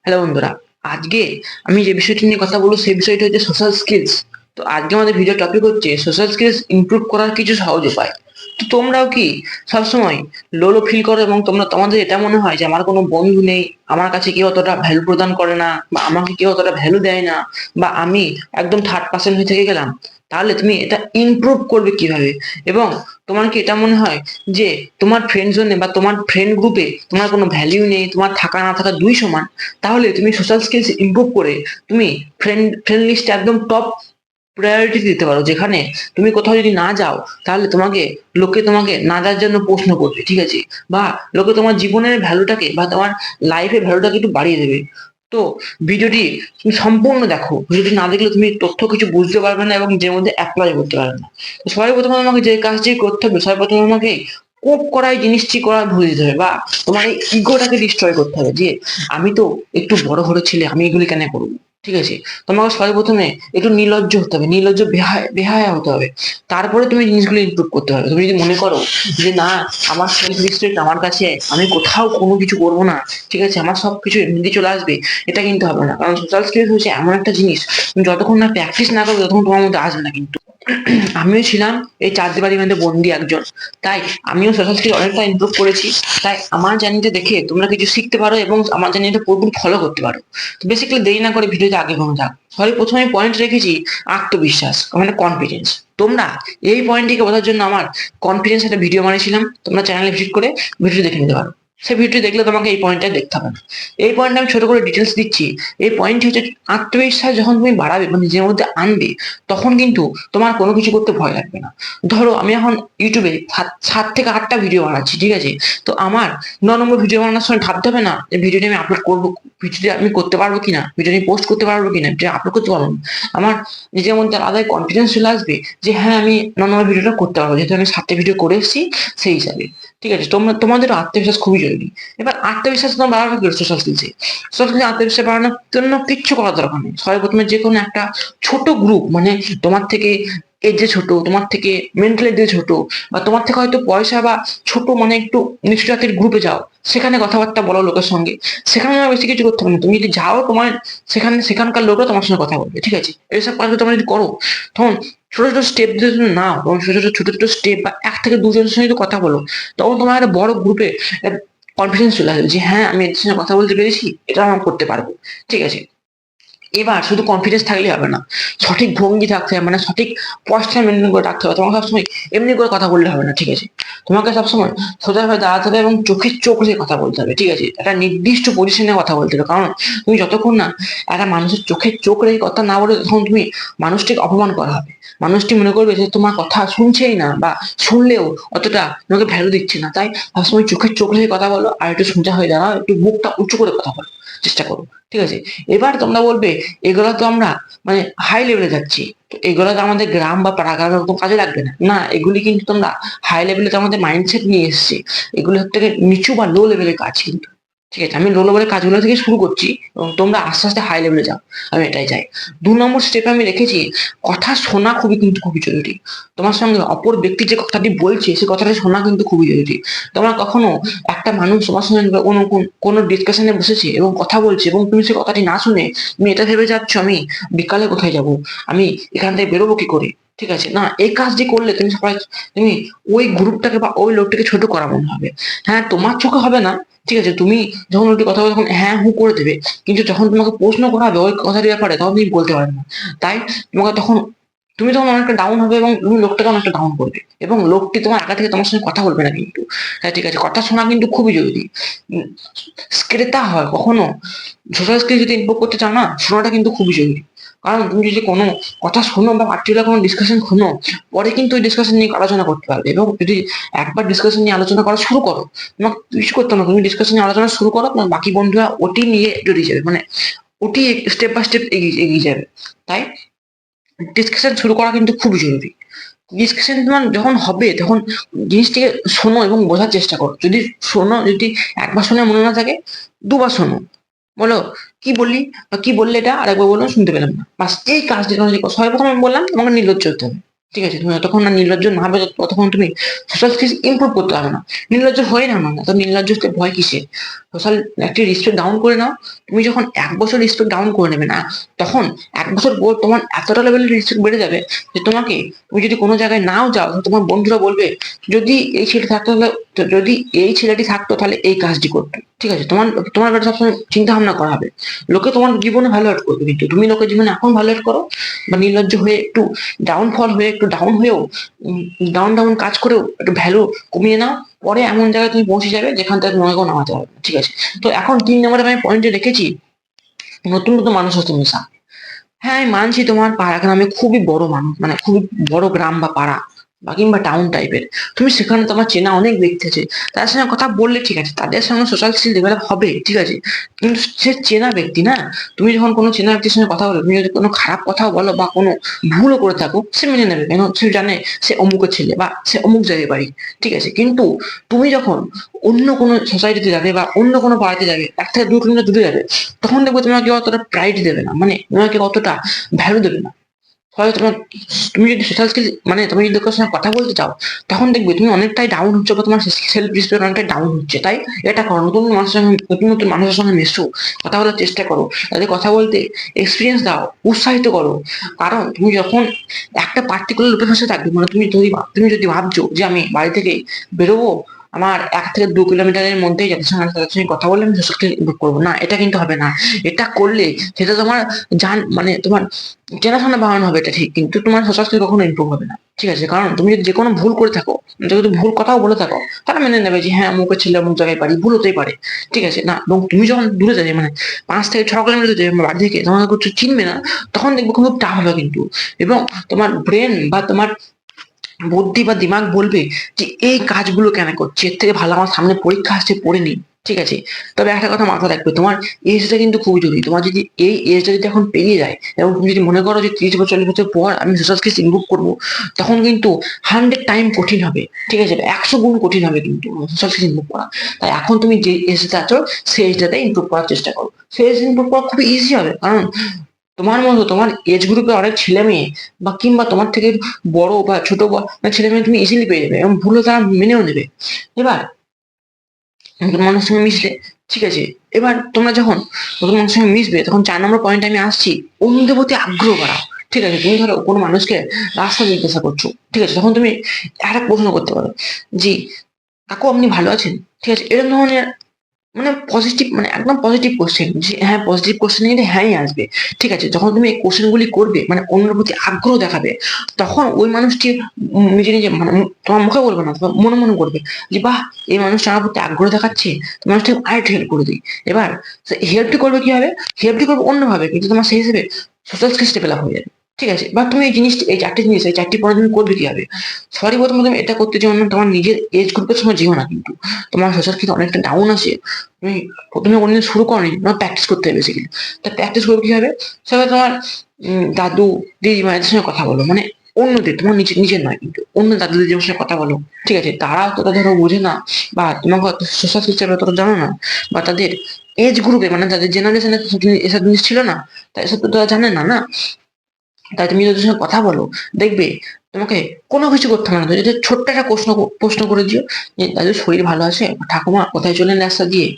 Hello বন্ধুরা, আজকে আমি যে বিষয়টি নিয়ে কথা বলবো সেই বিষয়টি হচ্ছে সোশ্যাল স্কিলস। তো আজকে আমাদের ভিডিও টপিক হচ্ছে সোশ্যাল স্কিলস ইমপ্রুভ করার কিছু সহজ উপায়। তো তোমরাও কি সবসময় লো লো ফিল করো এবং তোমাদের এটা মনে হয় যে আমার কোনো বন্ধু নেই, আমার কাছে কেউ অতটা ভ্যালু প্রদান করে না, বা আমাকে কেউ অতটা ভ্যালু দেয় না, বা আমি একদম থার্ড পার্সন হয়ে থেকে গেলাম? তাহলে তুমি এটা ইমপ্রুভ করবে কিভাবে? এবং তোমার কি এটা মনে হয় যে তোমার ফ্রেন্ড জোনে বা তোমার ফ্রেন্ড গ্রুপে তোমার কোনো ভ্যালিউ নেই, তোমার থাকা না থাকা দুই সমান? তাহলে তুমি সোশ্যাল স্কিলস ইমপ্রুভ করে তুমি ফ্রেন্ড লিস্টে একদম টপ প্রায়োরিটি দিতে পারো, যেখানে তুমি কোথাও যদি না যাও তাহলে লোকে তোমাকে না যাওয়ার জন্য প্রশ্ন করবে, ঠিক আছে? বা লোকে তোমার জীবনের ভ্যালুটাকে বা তোমার লাইফের ভ্যালুটাকে একটু বাড়িয়ে দেবে। তো ভিডিওটি তুমি সম্পূর্ণ দেখো, ভিডিওটি না দেখলে তুমি তথ্য কিছু বুঝতে পারবে না এবং নিজের মধ্যে অ্যাপ্লাই করতে পারবে না। তো সবাই প্রথমে আমাকে যে কাজটি করতে হবে, সবাই প্রথমে আমাকে কোপ করাই জিনিসটি করা ভুলে দিতে হবে, বা তোমার এই ইগোটাকে ডিস্ট্রয় করতে হবে যে আমি তো একটু বড় ঘরে ছেলে, আমি এগুলি কেন করবো? ঠিক আছে, তোমাকে সর্বপ্রথমে একটু নির্লজ্জ হতে হবে, নির্লজ্জ বেহায়া হতে হবে। তারপরে তুমি জিনিসগুলো ইমপ্রুভ করতে হবে। তুমি যদি মনে করো যে না, আমার সেলফ রেসপেক্ট আমার কাছে, আমি কোথাও কোনো কিছু করবো না, ঠিক আছে, আমার সবকিছু এমনিতে চলে আসবে, এটা কিন্তু হবে না। কারণ সোশ্যাল স্কিলস হচ্ছে এমন একটা জিনিস, তুমি যতক্ষণ না প্র্যাকটিস না করবে ততক্ষণ তোমার মধ্যে আসবে না কিন্তু। আমিও ছিলাম এই চার দেওয়ারির মধ্যে বন্দি একজন, তাই আমিও সোশ্যাল স্কিল অনেকটা ইমপ্রুভ করেছি। তাই আমার জার্নিটা দেখে তোমরা কিছু শিখতে পারো এবং আমার জার্নিটা পুরোপুরি ফলো করতে পারো। তো বেসিক্যালি দেরি না করে ভিডিওতে আগে কোনো যাক। সরি, প্রথমে পয়েন্ট রেখেছি আত্মবিশ্বাস, মানে কনফিডেন্স। তোমরা এই পয়েন্টটিকে বোঝার জন্য আমার কনফিডেন্স একটা ভিডিও বানিয়েছিলাম, তোমরা চ্যানেলে ভিজিট করে ভিডিও দেখে নিতে পারো। সেই ভিডিও দেখলে তোমাকে এই পয়েন্টটা দেখতে হবে না। এই পয়েন্ট আমি ছোট করে ডিটেলস দিচ্ছি। এই পয়েন্টটি হচ্ছে আত্মবিশ্বাস যখন তুমি বাড়াবে, মানে নিজের মধ্যে আনবে, তখন কিন্তু তোমার কোনো কিছু করতে ভয় লাগবে না। ধরো আমি এখন ইউটিউবে 7 থেকে 8টা ভিডিও বানাচ্ছি, ঠিক আছে? তো আমার 9 নম্বর ভিডিও বানানোর সময় ভাবতে হবে না যে ভিডিওটি আমি আপলোড করবো, ভিডিওটি আমি করতে পারবো কিনা, ভিডিওটি পোস্ট করতে পারবো কিনা, ভিডিও আপলোড করতে পারবো না। আমার নিজের মধ্যে আলাদাই কনফিডেন্স চলে আসবে যে হ্যাঁ, আমি 9 নম্বর ভিডিওটা করতে পারবো, যেহেতু আমি 7টে ভিডিও করে এসেছি সেই হিসাবে। ঠিক আছে, তোমাদের আত্মবিশ্বাস খুবই জরুরি। এবার আত্মবিশ্বাস তোমার বাড়ানো কি সোশ্যাল স্কিলসে? সোশ্যাল স্কিলসে আত্মবিশ্বাস বাড়ানোর জন্য কিচ্ছু করার দরকার নেই। সর্বপ্রথমে যে কোনো একটা ছোট গ্রুপ, মানে তোমার থেকে এজে ছোট, তোমার থেকে মেন্টালি এজে ছোট, বা তোমার থেকে হয়তো পয়সা বা ছোট, মানে একটু নিচু জাতির গ্রুপে যাও, সেখানে কথাবার্তা বলো লোকের সঙ্গে। সেখানে আর বেশি কিছু করতে হবে না, তুমি যদি যাও তোমার সেখানকার লোকরা তোমার সঙ্গে কথা বলবে, ঠিক আছে? এইসব কাজগুলো তোমরা যদি করো, তখন ছোট ছোট স্টেপ যদি তুমি নাও, এবং ছোট ছোট স্টেপ বা 1 থেকে 2 জনের সঙ্গে যদি কথা বলো, তখন তোমার একটা বড় গ্রুপে কনফিডেন্স চলে আসবে যে হ্যাঁ, আমি এদের সঙ্গে কথা বলতে পেরেছি, এটা আমি করতে পারবো। ঠিক আছে, এবার শুধু কনফিডেন্স থাকলেই হবে না, সঠিক ভঙ্গি থাকতে হবে, মানে সঠিক পয়সা মেনটেন করে রাখতে হবে। তোমাকে সবসময় এমনি করে কথা বললে হবে না, ঠিক আছে? তোমাকে সবসময় সোজা হয়ে দাঁড়াতে হবে এবং চোখে চোখ রেখে কথা বলতে হবে, ঠিক আছে? একটা নির্দিষ্ট পজিশনে কথা বলতে হবে, কারণ তুমি যতক্ষণ না একটা মানুষের চোখে চোখ রেখে কথা না বলে, তখন তুমি মানুষটিকে অপমান করা হবে। মানুষটি মনে করবে যে তোমার কথা শুনছেই না, বা শুনলেও অতটা তোমাকে ভ্যালু দিচ্ছে না। তাই সবসময় চোখে চোখ রেখে কথা বলো, আর একটু সোজা হয়ে দাঁড়াও, একটু মুখটা উঁচু করে কথা বলো, চেষ্টা করো। ঠিক আছে, এবার তোমরা বলবে এগুলো তো আমরা মানে হাই লেভেলে যাচ্ছি, তো এগুলো তো আমাদের গ্রাম বা পাড়াগাঁর কোনো কাজে লাগবে না। না, এগুলি কিন্তু তোমরা হাই লেভেলে তো আমাদের মাইন্ডসেট নিয়ে এসেছি। এগুলো থেকে নিচু বা লো লেভেলের কাজ কিন্তু। ঠিক আছে, আমি লো লেভেলের কাজগুলো থেকে শুরু করছি এবং তোমরা আস্তে আস্তে হাই লেভেলে যাও, আমি এটাই চাই। 2 নম্বর স্টেপে আমি রেখেছি কথা শোনা খুবই জরুরি। তোমার সঙ্গে অপর ব্যক্তি যে কথাটি বলছে সে কথাটা শোনা কিন্তু খুবই জরুরি। তোমরা কখনো একটা মানুষ তোমার সঙ্গে কোনো ডিসকাশনে বসেছে এবং কথা বলছে, এবং তুমি সে কথাটি না শুনে তুমি এটা ভেবে যাচ্ছ আমি বিকালে কোথায় যাব, আমি এখান থেকে বেরোবো কি করে? ঠিক আছে, না, এই কাজটি করলে তুমি ওই গ্রুপটাকে বা ওই লোকটাকে ছোট করা মনে হবে। হ্যাঁ, তোমার চোখে হবে না, ঠিক আছে, তুমি যখন ওটি কথা বলে তখন হ্যাঁ হু করে দেবে, কিন্তু যখন তোমাকে প্রশ্ন করা হবে ওই কথাটির ব্যাপারে, তখন তুমি বলতে পারবে না। তাই তোমাকে তখন তুমি তখন অনেকটা ডাউন হবে এবং তুমি লোকটাকে অনেকটা ডাউন করবে, এবং লোকটি তোমার আগে থেকে তোমার সঙ্গে কথা বলবে না কিন্তু। হ্যাঁ, ঠিক আছে, কথা শোনা কিন্তু খুবই জরুরি। ক্রেতা হয় কখনো সোশ্যাল স্কিল যদি ইমপ্রুভ করতে চাও না, শোনাটা কিন্তু খুবই জরুরি। কারণ তুমি যদি কোনো কথা শোনো বা পার্টিকুলার কোনো ডিসকাশন শোনো, পরে কিন্তু ওই ডিসকাশন নিয়ে আলোচনা করতে পারবে। এবং যদি একবার ডিসকাশন নিয়ে আলোচনা করা শুরু করো, তোমাকে কিছু করতে হবে না, তুমি ডিসকাশন নিয়ে আলোচনা শুরু করো, তোমার বাকি বন্ধুরা ওটি নিয়ে জড়িয়ে যাবে, মানে ওটি স্টেপ বাই স্টেপ এগিয়ে এগিয়ে যাবে। তাই ডিসকাশন শুরু করা কিন্তু খুবই জরুরি। ডিসকাশন তোমার যখন হবে, তখন জিনিসটিকে শোনো এবং বোঝার চেষ্টা করো। যদি একবার শুনে মনে না থাকে, দুবার শোনো। বলো কি বললি, বা কি বললে এটা আরেকবার বললাম শুনতে পেলাম না, বাস এই কাজটি তোমার সর্বপ্রথম আমি বললাম তোমাকে নির্লজ্জ হতে হবে। ঠিক আছে? তুমি যতক্ষণ না নির্লজ্জ না হবে ততক্ষণ তুমি সোশ্যাল স্কিলস ইমপ্রুভ করতে পারবে না। নির্লজ্জ হয়ে নাও না, তো নির্লজ্জ হতে ভয় কিসে? সোশ্যাল একটি রেসপেক্ট ডাউন করে নাও। তুমি যখন 1 বছর রেসপেক্ট ডাউন করে নেবে না, তখন 1 বছর পর তোমার এতটা লেভেলের রেসপেক্ট বেড়ে যাবে যে তুমি যদি কোনো জায়গায় নাও যাও, তোমার বন্ধুরা বলবে যদি এই ছেলে থাকতো তাহলে, যদি এই ছেলেটি থাকতো তাহলে এই কাজটি করতো। ঠিক আছে? তোমার তোমার ব্যাপারে সবসময় চিন্তা ভাবনা করা হবে। লোকে তোমার জীবনে ভালো অ্যাড করবে, কিন্তু তুমি লোকের জীবনে এখন ভালো অ্যাড করো, বা নির্লজ্জ হয়ে একটু ডাউনফল হয়ে একটু ডাউন হয়েও ডাউন ডাউন কাজ করেও একটু ভ্যালু কমিয়ে নাও। পরে এমন জায়গায় তুমি পৌঁছে যাবে যেখান থেকে তোমাকে কেউ নামাতে পারবে না। ঠিক আছে? তো এখন 3 নম্বরে আমি পয়েন্টে রেখেছি নতুন নতুন মানুষের সাথে মেশা। হ্যাঁ, আমি মানছি তোমার পাড়া গ্রামে খুবই বড় মানুষ, মানে খুবই বড় গ্রাম বা পাড়া বা কিংবা টাউন টাইপের, তুমি সেখানে তোমার চেনা অনেক ব্যক্তি আছে, তাদের সঙ্গে কথা বললে ঠিক আছে, তাদের সঙ্গে সোশ্যাল স্কিল ডেভেলপ হবে, ঠিক আছে, কিন্তু সে চেনা ব্যক্তি না। তুমি যখন কোনো চেনা ব্যক্তির সঙ্গে কথা বলো, তুমি যদি কোনো খারাপ কথাও বলো বা কোনো ভুলও করে থাকো, সে মেনে নেবে, কেন সে জানে সে অমুকের ছেলে বা সে অমুক জায়গায় বাড়ি। ঠিক আছে? কিন্তু তুমি যখন অন্য কোনো সোসাইটিতে যাবে বা অন্য কোনো পাড়াতে যাবে, 1 থেকে 2 কিলোমিটার দূরে যাবে, তখন দেখবো তোমাকে অতটা প্রাইড দেবে না, মানে তোমাকে অতটা ভ্যালু দেবে না। ফলে তুমি যদি সোশ্যাল স্কিল, মানে তুমি যদি কারোর সঙ্গে কথা বলতে চাও, তখন দেখবে তুমি অনেকটাই ডাউন হচ্ছে বা তোমার সেলফ রেসপেক্ট অনেকটাই ডাউন হচ্ছে। তাই এটা করো, নতুন নতুন মানুষের সঙ্গে মেশো, কথা বলার চেষ্টা করো, তাদের কথা বলতে এক্সপিরিয়েন্স দাও, উৎসাহিত করো। কারণ তুমি যখন একটা পার্টিকুলার লোকের কাছে থাকবে, মানে তুমি যদি ভাবছো যে আমি বাড়ি থেকে বেরোবো, আমার 1 থেকে 2 কিলোমিটারের মধ্যেই যাদের সঙ্গে কথা বললে আমি সোশ্যাল স্কিল ইমপ্রুভ করবো, না, এটা কিন্তু হবে না। এটা করলে সেটা তোমার মানে তোমার চেনাশোনা বাড়ানো হবে, এটা ঠিক, কিন্তু তোমার সোশ্যাল স্কিল কখনো ইমপ্রুভ হবে না। ঠিক আছে? কারণ তুমি যদি যে কোনো ভুল করে থাকো, যদি ভুল কথাও বলে থাকো, তারা মেনে নেবে যে হ্যাঁ অমুকের ছেলে অমুক জায়গায় বাড়ি, ভুল হতেই পারে। ঠিক আছে না? এবং তুমি যখন দূরে যাবে, মানে 5 থেকে 6 কিলোমিটার যাবে বাড়ি থেকে, তোমাকে কিছু চিনবে না, তখন দেখবে খুব টাফ হবে কিন্তু। এবং তোমার ব্রেন বা তোমার বুদ্ধি বা দিমাগ বলবে যে এই কাজগুলো কেন করছে, এর থেকে ভালো আমার সামনে পরীক্ষা আসছে, পড়ে নি। ঠিক আছে? তবে একটা কথা মাথায় রাখবে, তোমার এজটা কিন্তু খুবই জরুরি। তোমার যদি এই এজটা যদি এখন পেরিয়ে যায়, এবং তুমি যদি মনে করো যে 30 বছর 40 বছর পর আমি সোশ্যাল স্কিলস ইমপ্রুভ করবো, তখন কিন্তু 100 টাইম কঠিন হবে। ঠিক আছে? 100 গুণ কঠিন হবে কিন্তু সোশ্যাল স্কিলস ইমপ্রুভ করা। তাই এখন তুমি যে এজটা আছো, সেই এজটাতে ইমপ্রুভ করার চেষ্টা করো। সেই এজ ইমপ্রুভ করা খুবই ইজি হবে, কারণ তোমার মতো তোমার এজ গ্রুপে অনেক ছেলে মেয়ে বা কিংবা তোমার থেকে বড় বা ছোট ছেলে মেয়ে তুমি ইজিলি পেয়ে যাবে, এবং ভুলও তারা মেনেও নেবে। এবার নতুন মানুষের সঙ্গে মিশলে, ঠিক আছে, এবার তোমরা যখন নতুন মানুষের সঙ্গে মিশবে, তখন 4 নম্বর পয়েন্টে আমি আসছি, অন্যদের প্রতি আগ্রহ বাড়াও। ঠিক আছে? তুমি ধরো কোনো মানুষকে রাস্তা জিজ্ঞাসা করছো, ঠিক আছে, তখন তুমি একটা প্রশ্ন করতে পারো, জি কাকু আপনি ভালো আছেন? ঠিক আছে? এরকম ধরনের, মানে পজিটিভ, মানে একদম পজিটিভ কোশ্চেন, যে হ্যাঁ পজিটিভ কোশ্চেন কিন্তু হ্যাঁই আসবে। ঠিক আছে? যখন তুমি এই কোশ্চেন গুলি করবে, মানে অন্যের প্রতি আগ্রহ দেখাবে, তখন ওই মানুষটি নিজে নিজে, মানে তোমার মুখে বলবে না, তোমার মনে মনে করবে যে বাহ, এই মানুষটা আমার প্রতি আগ্রহ দেখাচ্ছে, তো মানুষটি আরেকটু হেল্প করে দিই। এবার হেল্পটি করবে কি হবে? হেল্পটি করবে অন্যভাবে, কিন্তু তোমার সেই হিসেবে সোশ্যাল স্কিলস ডেভেলপ হয়ে যাবে। ঠিক আছে? বা তুমি এই জিনিসটি, এই 4টি জিনিস, এই 4টি পরে তুমি করবে কি হবে? সরি প্রথমে তুমি এটা করতে যেও না, তোমার নিজের এজ গ্রুপের সময় যেও না, কিন্তু তোমার সোশ্যাল স্কিল অনেকটা ডাউন আছে, তুমি প্রথমে কোনদিন শুরু করনি, তোমার প্র্যাকটিস করতে হবে বেসিক্যালি। তা প্র্যাকটিস করবে কি হবে? সেভাবে তোমার দাদু দিদিমায়ের সঙ্গে কথা বলো, মানে অন্যদের, তোমার নিজের নিজের নয়, কিন্তু অন্য দাদু দিদিমার সঙ্গে কথা বলো। ঠিক আছে? তারা অতটা ধরো বোঝে না, বা তোমাকে সোশ্যাল সিস্টেম অতটা জানো না, বা তাদের এজ গ্রুপে, মানে তাদের জেনারেশনে এসব জিনিস ছিল না, তাই এসব তো তারা জানে না, না। তাই তুমি যদি ওদের সঙ্গে কথা বলো, দেখবে তোমাকে কোনো কিছু করতে হবে না, তুমি যদি ছোট্ট একটা প্রশ্ন করে দিও যে দাদু শরীর ভালো আছে, ঠাকুমা কোথায় চলেন রাস্তা দিয়ে,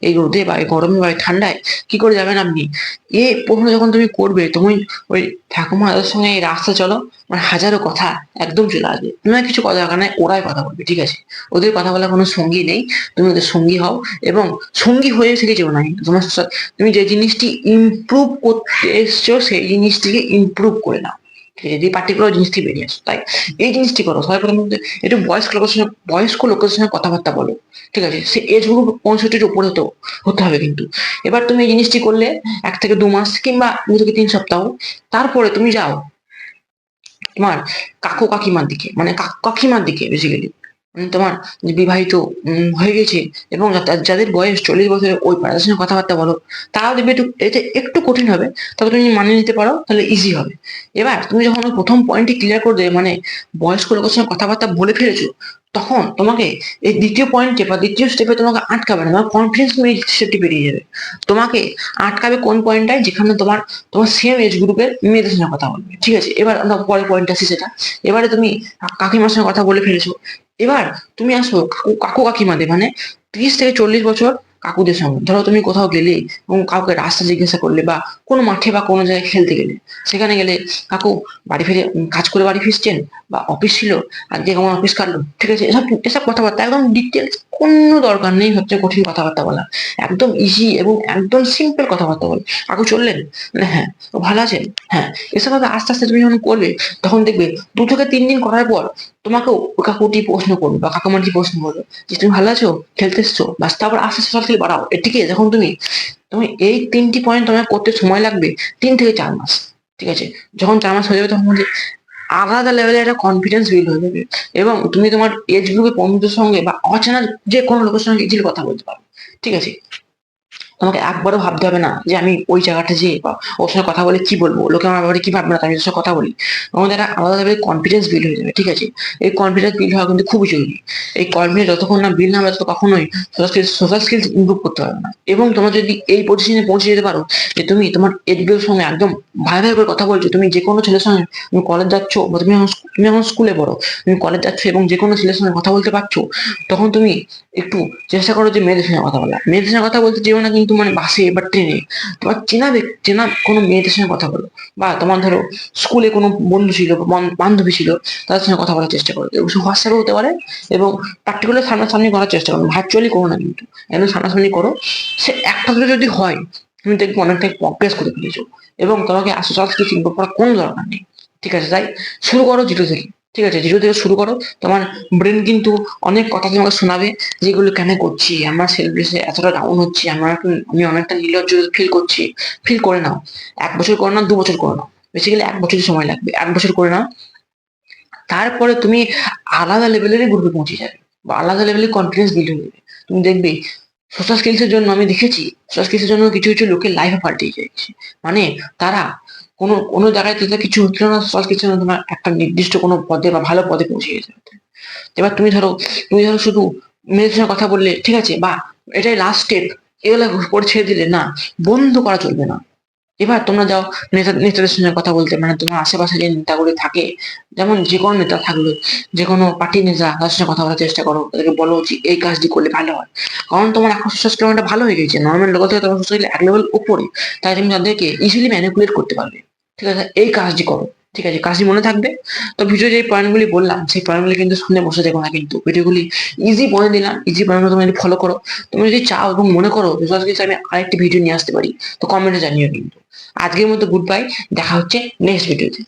এই রোদে বা এই গরমে বা এই ঠান্ডায় কি করে যাবেন আপনি, এই প্রশ্ন যখন তুমি করবে, তুমি ওই ঠাকুমা ওদের সঙ্গে এই রাস্তা চলো, মানে হাজারো কথা একদম চলে আসবে, তোমার কিছু কথা দরকার নাই, ওরাই কথা বলবে। ঠিক আছে? ওদের কথা বলার কোনো সঙ্গী নেই, তুমি ওদের সঙ্গী হও, এবং সঙ্গী হয়ে থেকে যেও না, কিন্তু তোমার তুমি যে জিনিসটি ইমপ্রুভ করতে এসছো সেই জিনিসটিকে ইমপ্রুভ করে নাও। ঠিক আছে? যে পার্টিকুলার জিনিসটি বেরিয়ে আসো, তাই এই জিনিসটি করো। সবাই প্রথমে একটু বয়স্ক লোকের সঙ্গে কথাবার্তা বলো। ঠিক আছে? সে এজ গ্রুপ 65-র উপরে হতে হবে কিন্তু। এবার তুমি এই জিনিসটি করলে 1 থেকে 2 মাস কিংবা 2 থেকে 3 সপ্তাহ, তারপরে তুমি যাও তোমার কাকু কাকিমার দিকে, মানে কাকিমার দিকে বেসিক্যালি, তোমার যে বিবাহিত হয়ে গেছে, এবং যাদের বয়স 40 বছরের, ওই তাদের সঙ্গে কথাবার্তা বলো। তারাও দেখবে একটু, এটা একটু কঠিন হবে, তবে তুমি মানিয়ে নিতে পারো, তাহলে ইজি হবে। এবার তুমি যখন ওই প্রথম পয়েন্টটি ক্লিয়ার করে দেবে, মানে বয়স্ক লোকের সঙ্গে কথাবার্তা বলে ফেলেছো, তখন তোমাকে এই দ্বিতীয় পয়েন্টে বা দ্বিতীয় স্টেপে তোমাকে আটকাবে না, তোমার কনফিডেন্স স্টেপটি বেরিয়ে যাবে। তোমাকে আটকাবে কোন পয়েন্টটায়, যেখানে তোমার তোমার সেম এজ গ্রুপের মেয়েদের সঙ্গে কথা বলবে, ঠিক আছে? এবার আমরা পরের পয়েন্ট আসি সেটা। এবারে তুমি কাকিমার সঙ্গে কথা বলে ফেলেছো, এবার তুমি আসো কাকু কাকু কাকিমাদের, মানে 30 থেকে 40 বছর কাকুদের সঙ্গে। ধরো তুমি কোথাও গেলে এবং কাউকে রাস্তা জিজ্ঞাসা করলে, বা কোনো মাঠে বা কোনো জায়গায় খেলতে গেলে, সেখানে গেলে কাকু বাড়ি ফিরে কাজ করে বাড়ি ফিরছেন, বা অফিস ছিল আজকে কেমন অফিস কাটলো, ঠিক আছে? এসব এসব কথাবার্তা একদম ডিটেলস, কোনো দরকার নেই হচ্ছে কঠিন কথাবার্তা বলা। একদম ইজি এবং একদম সিম্পল কথাবার্তা বল। কাকু চললেন, মানে হ্যাঁ। ও ভালো আছেন, হ্যাঁ। এসব ভাবে আস্তে আস্তে তুমি যখন করবে, তখন দেখবে 2 থেকে 3 দিন করার পর তোমাকেও ওই কাকুটি প্রশ্ন করবে বা কাকুমাটি প্রশ্ন করবে যে তুমি ভালো আছো, খেলতে এসছো, বাস। তারপর আস্তে আস্তে সব বাড়াও এটিকে। যখন তুমি তুমি এই 3টি পয়েন্ট তোমার করতে সময় লাগবে 3 থেকে 4 মাস, ঠিক আছে? যখন 4 মাস হয়ে যাবে, তখন আলাদা লেভেলের একটা কনফিডেন্স বিল্ড হয়ে যাবে, এবং তুমি তোমার এজ গ্রুপের বন্ধুদের সঙ্গে বা অচেনা যে কোনো লোকের সঙ্গে ইজিলি কথা বলতে পারো, ঠিক আছে? তোমাকে একবারও ভাবতে হবে না যে আমি ওই জায়গাটা যেয়ে বা ওর সঙ্গে কথা বলে কি বলবো, লোকে আমার ব্যাপারে কি ভাববে না তাই আমি ওর সঙ্গে কথা বলি। আমাদের একটা আলাদা লেভেলের কনফিডেন্স বিল্ড হয়ে যাবে, ঠিক আছে? এই কনফিডেন্স বিল্ড হওয়া কিন্তু খুবই জরুরি। এই কনফিডেন্স যতক্ষণ না বিল্ড না হবে, তত কখনোই সোশ্যাল স্কিলস ইমপ্রুভ করতে পারবে না। এবং তোমরা যদি এই পজিশনে পৌঁছে যেতে পারো যে তুমি তোমার এজ গ্রুপের সঙ্গে একদম ভাই ভাই করে কথা বলছো, তুমি যে কোনো ছেলের সঙ্গে, তুমি কলেজ যাচ্ছ বা তুমি এখন স্কুলে পড়ো, তুমি কলেজ যাচ্ছ এবং যে কোনো ছেলের সঙ্গে কথা বলতে পারছো, তখন তুমি একটু চেষ্টা করো যে মেয়েদের সঙ্গে কথা বলা। মেয়েদের সঙ্গে কথা বলতে যেও না কিন্তু মানে বাসে বা ট্রেনে, তোমার চেনা কোনো মেয়েদের সঙ্গে কথা বলো। বা তোমার ধরো স্কুলে কোনো বন্ধু ছিল বা বান্ধবী ছিল, তাদের সঙ্গে কথা বলার চেষ্টা করো। এবং হোয়াটসঅ্যাপে হতে পারে, এবং পার্টিকুলার সামনাসামনি করার চেষ্টা করো, ভার্চুয়ালি করো না কিন্তু, একদম সামনাসামনি করো। সে একটা দুটো যদি হয়, তুমি দেখবে অনেকটাই প্রগ্রেস করে ফেলেছো, এবং তোমাকে সোশ্যাল স্কিলস ইমপ্রুভ করার কোনো দরকার নেই, ঠিক আছে? তাই শুরু করো জিরো থেকে, ঠিক আছে? জিরো থেকে শুরু করো। তোমার ব্রেন কিন্তু অনেক কথা তোমাকে শোনাবে, যেগুলো কেন করছি, আমার সেলফ এতটা ডাউন হচ্ছে, আমি অনেকটা নির্লজ্জ ফিল করছি। ফিল করে নাও, 1 বছর করে নাও, 2 বছর করে নাও, বেসিক্যালি 1 বছরই সময় লাগবে, 1 বছর করে নাও। তারপরে তুমি আলাদা লেভেলের গ্রুপে পৌঁছে যাবে, বা আলাদা লেভেলের কনফিডেন্স বিল্ড হয়ে যাবে। তুমি দেখবে সোশ্যাল স্কিলস এর জন্য আমি দেখেছি, সোশ্যাল স্কিলস এর জন্য কিছু কিছু লোকের লাইফে পাল্টে যাচ্ছে। মানে তারা কোনো কোনো জায়গায় তাদের কিছু হচ্ছিল না, সোশ্যাল স্কিলস এর জন্য তোমার একটা নির্দিষ্ট কোনো পদে বা ভালো পদে পৌঁছে গেছে। এবার তুমি ধরো শুধু মেয়েদের সঙ্গে কথা বললে, ঠিক আছে, বা এটাই লাস্ট স্টেপ, এগুলো করে ছেড়ে দিলে না, বন্ধ করা চলবে না। এবার তোমরা যাও নেতাদের সঙ্গে কথা বলতে, মানে তোমার আশেপাশে যে নেতাগুলি থাকে, যেমন যে কোনো নেতা থাকলো, যে কোনো পার্টি নেতা, তার সঙ্গে কথা বলার চেষ্টা করো। তাদেরকে বলো যে এই কাজটি করলে ভালো হয়, কারণ তোমার এখন সোশ্যাল স্কিলটা ভালো হয়ে গেছে, নর্মাল লোক থেকে তোমার সোশ্যাল এক লেভেল উপরে। তাই তুমি তাদেরকে ইজিলি ম্যানিপুলেট করতে পারবে, ঠিক আছে? এই কাজটি করো, ঠিক আছে? কাজটি মনে থাকবে। তো ভিডিও যে পয়েন্টগুলি বললাম, সেই পয়েন্টগুলি কিন্তু শুনে বসে দেখো না, কিন্তু ভিডিওগুলি ইজি পয়েন্ট দিলাম, ইজি পয়েন্টগুলো তুমি যদি ফলো করো, তুমি যদি চাও এবং মনে করো সোশ্যাল স্কিলস আমি আরেকটি ভিডিও নিয়ে আসতে পারি, তো কমেন্টে জানিও কিন্তু। আজকের মতো গুড বাই, দেখা হচ্ছে নেক্সট ভিডিওতে।